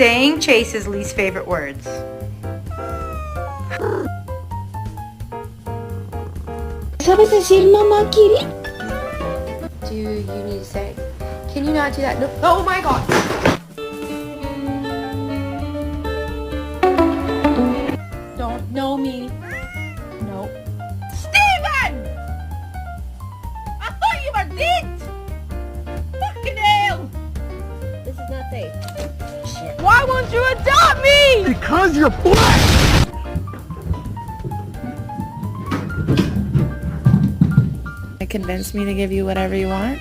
Saying Chase's least favorite words. ¿Sabes decir mamá Kiri? Do you need to say? Can you not do that? No. Oh my god! Don't know me. Nope. Steven! I thought you were dead! Fucking hell! This is not safe. Why won't you adopt me? Because you're black! Convince me to give you whatever you want.